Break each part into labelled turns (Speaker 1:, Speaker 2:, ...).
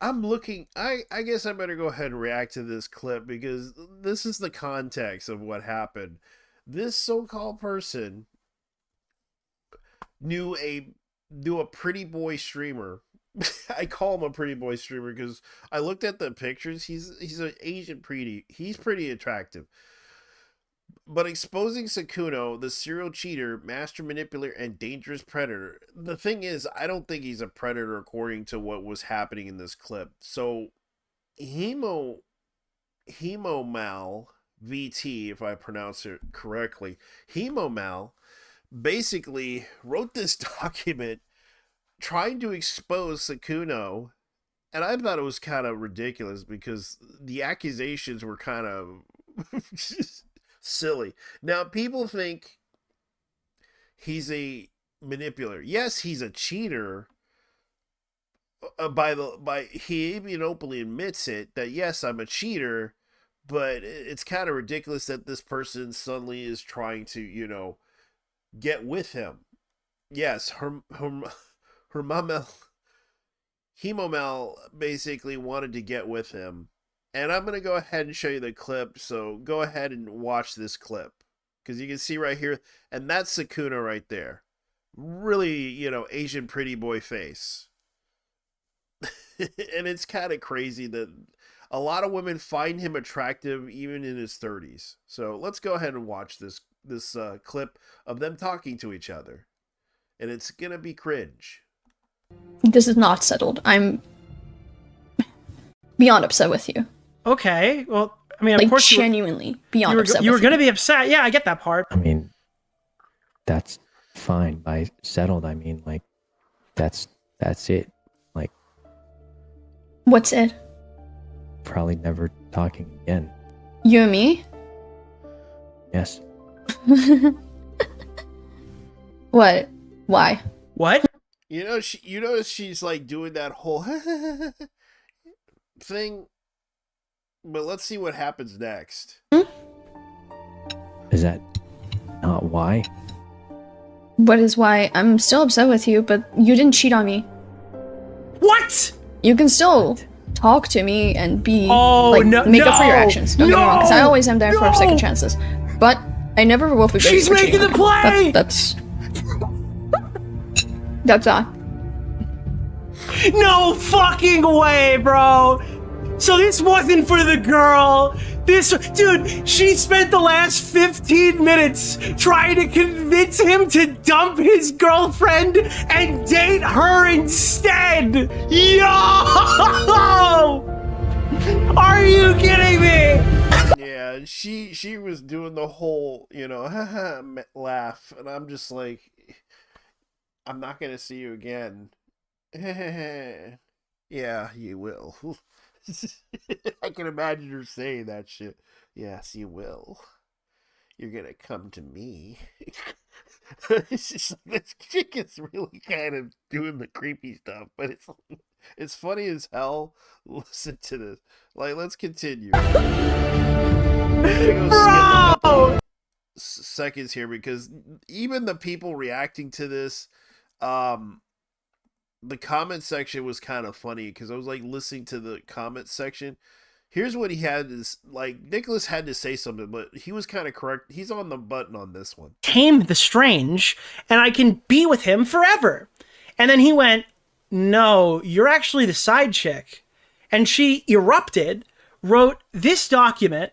Speaker 1: I'm looking. I guess I better go ahead and react to this clip because this is the context of what happened. This so-called person knew a knew a pretty boy streamer. I call him a pretty boy streamer because I looked at the pictures. He's an Asian pretty. He's pretty attractive. But exposing Sykkuno, the serial cheater, master manipulator, and dangerous predator. The thing is, I don't think he's a predator according to what was happening in this clip. So Hemo Hemomal VT, if I pronounce it correctly, Hemomal basically wrote this document trying to expose Sykkuno, and I thought it was kind of ridiculous because the accusations were kind of silly. Now people think he's a manipulator. Yes, he's a cheater. By he even openly admits it that yes, I'm a cheater, but it's kind of ridiculous that this person suddenly is trying to get with him. Yes, her mama Hemomel basically wanted to get with him. And I'm going to go ahead and show you the clip. So go ahead and watch this clip. Because you can see right here. And that's Sykkuno right there. Really, Asian pretty boy face. And it's kind of crazy that a lot of women find him attractive even in his 30s. So let's go ahead and watch this clip of them talking to each other. And it's going to be cringe.
Speaker 2: This is not settled. I'm beyond upset with you.
Speaker 3: Okay, well, I mean, of
Speaker 2: Like,
Speaker 3: course
Speaker 2: genuinely beyond upset
Speaker 3: you were
Speaker 2: with
Speaker 3: going to be upset. Yeah, I get that part.
Speaker 4: I mean, that's fine. By settled, I mean, like, that's it. Like,
Speaker 2: What's it?
Speaker 4: probably never talking again.
Speaker 2: You and me?
Speaker 4: Yes.
Speaker 2: What? Why?
Speaker 3: What?
Speaker 1: You notice she's like doing that whole thing. But let's see what happens next.
Speaker 4: Is that not why?
Speaker 2: What is why I'm still upset with you, but you didn't cheat on me.
Speaker 3: What?
Speaker 2: You can still talk to me and be make up for your actions. Don't get me wrong, because I always am there for second chances. But I never will forgive you.
Speaker 3: She's making the play.
Speaker 2: That's that.
Speaker 3: No fucking way, bro. So this wasn't for the girl. Dude, she spent the last 15 minutes trying to convince him to dump his girlfriend and date her instead. Yo! Are you kidding me?
Speaker 1: Yeah, she was doing the whole, laugh, and I'm just like, I'm not gonna see you again. Yeah, you will. I can imagine her saying that shit. Yes, you will. You're gonna come to me. It's just this chick is really kind of doing the creepy stuff, but it's funny as hell. Listen to this. Like, let's continue. I'm gonna go skip a couple seconds here because even the people reacting to this, the comment section was kind of funny because I was like listening to the comment section. Here's what he had is like Nicholas had to say something, but he was kind of correct. He's on the button on this one.
Speaker 3: Tame the strange, and I can be with him forever. And then he went, no, you're actually the side chick. And she erupted, wrote this document,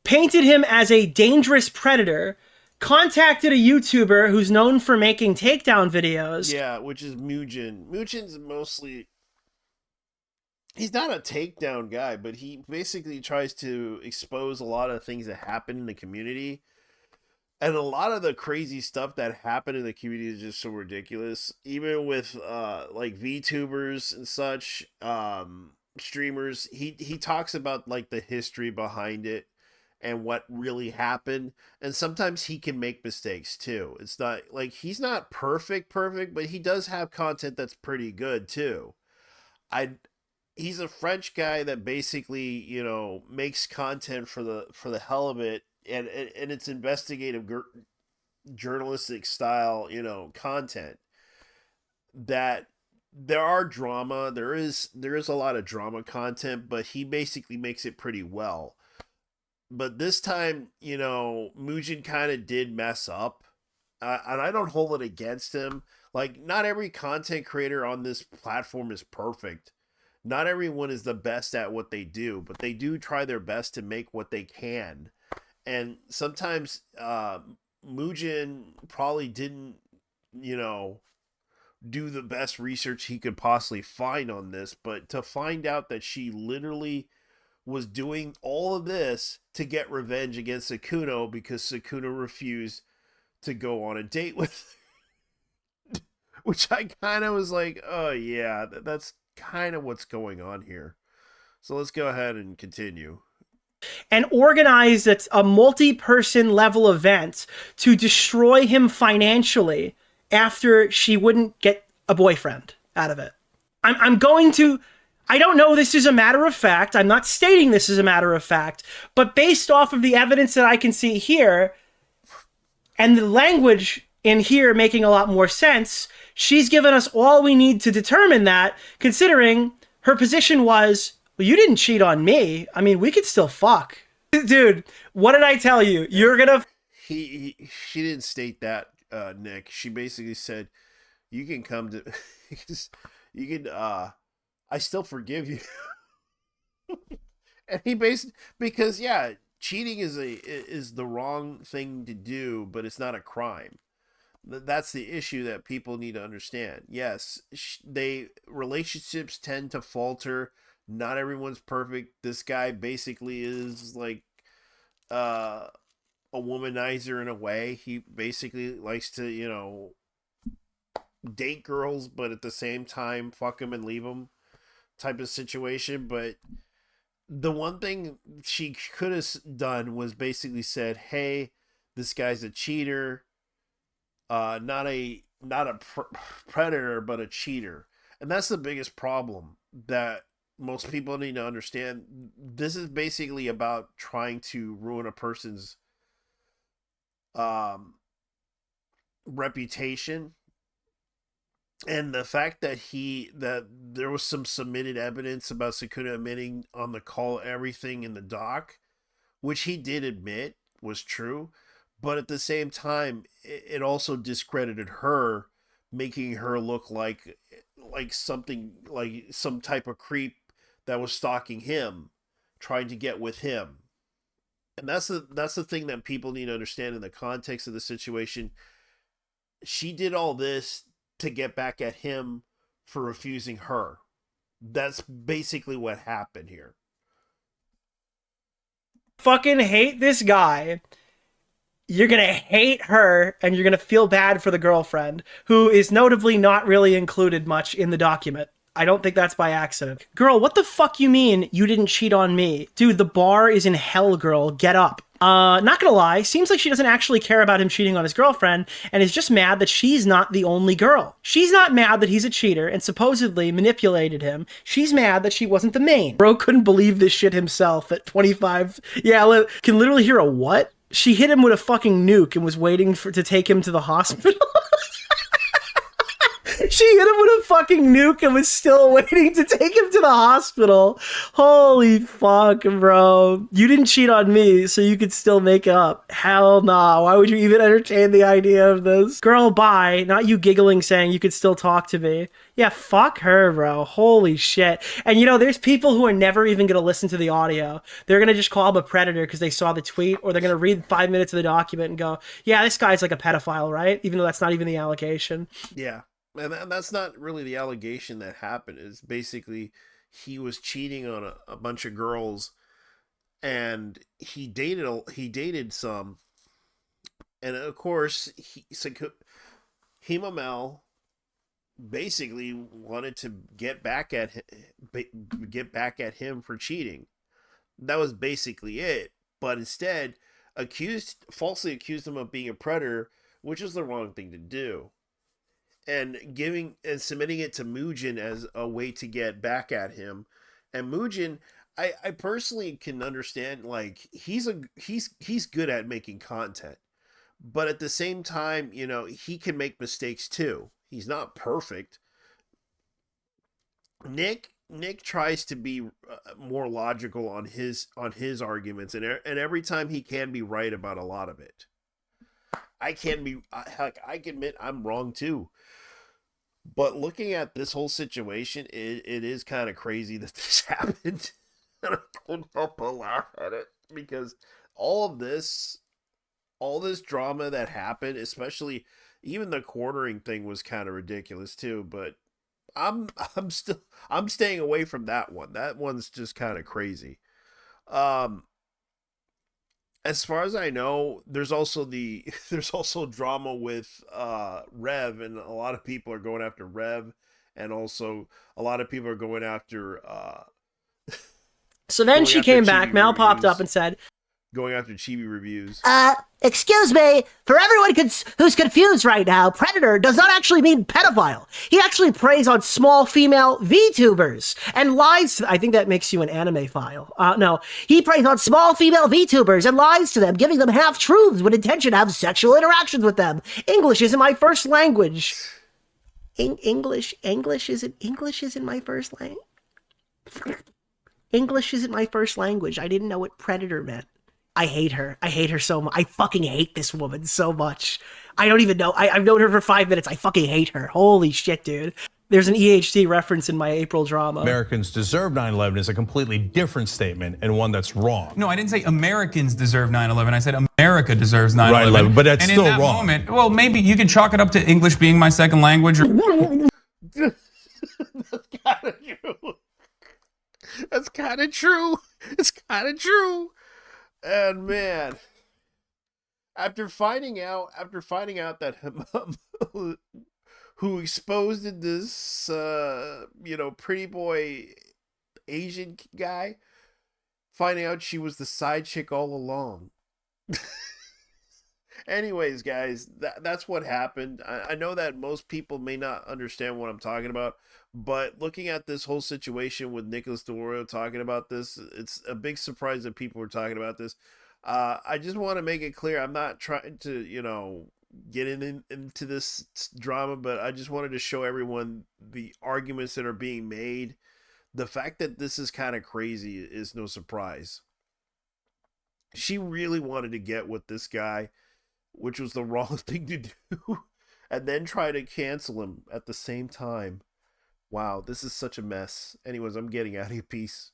Speaker 3: painted him as a dangerous predator, contacted a YouTuber who's known for making takedown videos.
Speaker 1: Yeah, which is Mujin. Mujin's mostly... He's not a takedown guy, but he basically tries to expose a lot of things that happen in the community. And a lot of the crazy stuff that happened in the community is just so ridiculous. Even with like VTubers and such, streamers, he talks about like the history behind it and what really happened. And sometimes he can make mistakes too. It's not like he's not perfect, but he does have content that's pretty good too. He's a French guy that basically, makes content for the hell of it, and it's investigative journalistic style, content that there are drama. There is a lot of drama content, but he basically makes it pretty well. But this time, Mujin kind of did mess up, and I don't hold it against him. Like, not every content creator on this platform is perfect. Not everyone is the best at what they do, but they do try their best to make what they can. And sometimes Mujin probably didn't, you know, do the best research he could possibly find on this, but to find out that she literally was doing all of this to get revenge against Sykkuno because Sykkuno refused to go on a date with her. Which I kind of was like, oh yeah, that's kind of what's going on here. So let's go ahead and continue.
Speaker 3: And organized a multi-person level event to destroy him financially after she wouldn't get a boyfriend out of it. I'm going to... I don't know this is a matter of fact. I'm not stating this is a matter of fact. But based off of the evidence that I can see here, and the language in here making a lot more sense, she's given us all we need to determine that, considering her position was, well, you didn't cheat on me. I mean, we could still fuck. Dude, what did I tell you? You're gonna...
Speaker 1: She didn't state that, Nick. She basically said, you can come to... you can, I still forgive you. And he basically... Because, yeah, cheating is the wrong thing to do, but it's not a crime. That's the issue that people need to understand. Yes, relationships tend to falter. Not everyone's perfect. This guy basically is like a womanizer in a way. He basically likes to, date girls, but at the same time fuck them and leave them type of situation. But the one thing she could have done was basically said, hey, this guy's a cheater. Not a predator, but a cheater. And that's the biggest problem that most people need to understand. This is basically about trying to ruin a person's reputation. And the fact that there was some submitted evidence about Sykkuno admitting on the call everything in the doc, which he did admit was true. But at the same time, it also discredited her, making her look like something, like some type of creep that was stalking him, trying to get with him. And that's the thing that people need to understand in the context of the situation. She did all this to get back at him for refusing her. That's basically what happened here.
Speaker 3: Fucking hate this guy. You're gonna hate her, and you're gonna feel bad for the girlfriend, who is notably not really included much in the document. I don't think that's by accident. Girl, what the fuck you mean you didn't cheat on me? Dude, the bar is in hell, girl. Get up. Not gonna lie, seems like she doesn't actually care about him cheating on his girlfriend, and is just mad that she's not the only girl. She's not mad that he's a cheater and supposedly manipulated him. She's mad that she wasn't the main. Bro couldn't believe this shit himself at 25. Yeah, can literally hear a what? She hit him with a fucking nuke and was waiting to take him to the hospital. She hit him with a fucking nuke and was still waiting to take him to the hospital. Holy fuck, bro. You didn't cheat on me, so you could still make up. Hell nah. Why would you even entertain the idea of this? Girl, bye. Not you giggling saying you could still talk to me. Yeah, fuck her, bro. Holy shit. And there's people who are never even going to listen to the audio. They're going to just call him a predator because they saw the tweet, or they're going to read 5 minutes of the document and go, yeah, this guy's like a pedophile, right? Even though that's not even the allegation.
Speaker 1: Yeah. And that's not really the allegation that happened. It's basically he was cheating on a bunch of girls, and he dated some, and of course Momomel basically wanted to get back at him for cheating. That was basically it. But instead, falsely accused him of being a predator, which is the wrong thing to do. And submitting it to Mujin as a way to get back at him. And Mujin, I personally can understand, like, he's good at making content, but at the same time, he can make mistakes too. He's not perfect, Nick tries to be more logical on his arguments, and every time he can be right about a lot of it. I can admit I'm wrong too. But looking at this whole situation, it is kind of crazy that this happened. And I couldn't help but laugh at it because all this drama that happened, especially even the quartering thing was kind of ridiculous too, but I'm staying away from that one. That one's just kind of crazy. Um as far as I know, there's also drama with Rev, and a lot of people are going after Rev, and also a lot of people are going after
Speaker 3: So then
Speaker 1: going
Speaker 3: she
Speaker 1: after
Speaker 3: came back,
Speaker 1: Chibi
Speaker 3: Mel popped up
Speaker 1: reviews.
Speaker 3: and said,
Speaker 1: Going after Chibi reviews.
Speaker 5: Excuse me, for everyone who's confused right now, predator does not actually mean pedophile. He actually preys on small female VTubers and lies to, I think that makes you an anime file. No, he preys on small female VTubers and lies to them, giving them half-truths with intention to have sexual interactions with them. English isn't my first language. English isn't my first language. English isn't my first language. I didn't know what predator meant. I hate her. I hate her so much. I fucking hate this woman so much. I don't even know. I've known her for 5 minutes. I fucking hate her. Holy shit, dude. There's an EHT reference in my April drama.
Speaker 6: Americans deserve 9/11 is a completely different statement and one that's wrong.
Speaker 7: No, I didn't say Americans deserve 9/11. I said America deserves 9/11.
Speaker 6: Right, but that's
Speaker 7: and
Speaker 6: still
Speaker 7: in that
Speaker 6: wrong.
Speaker 7: Moment, well, maybe you can chalk it up to English being my second language.
Speaker 1: That's kind of true. That's kind of true. It's kind of true. And man, after finding out that who exposed this pretty boy Asian guy, finding out she was the side chick all along. Anyways, guys, that's what happened. I know that most people may not understand what I'm talking about, but looking at this whole situation with Nicholas DeOrio talking about this, it's a big surprise that people were talking about this. I just want to make it clear, I'm not trying to, get into this drama, but I just wanted to show everyone the arguments that are being made. The fact that this is kind of crazy is no surprise. She really wanted to get with this guy, which was the wrong thing to do, and then try to cancel him at the same time. Wow, this is such a mess. Anyways, I'm getting out of here. Peace.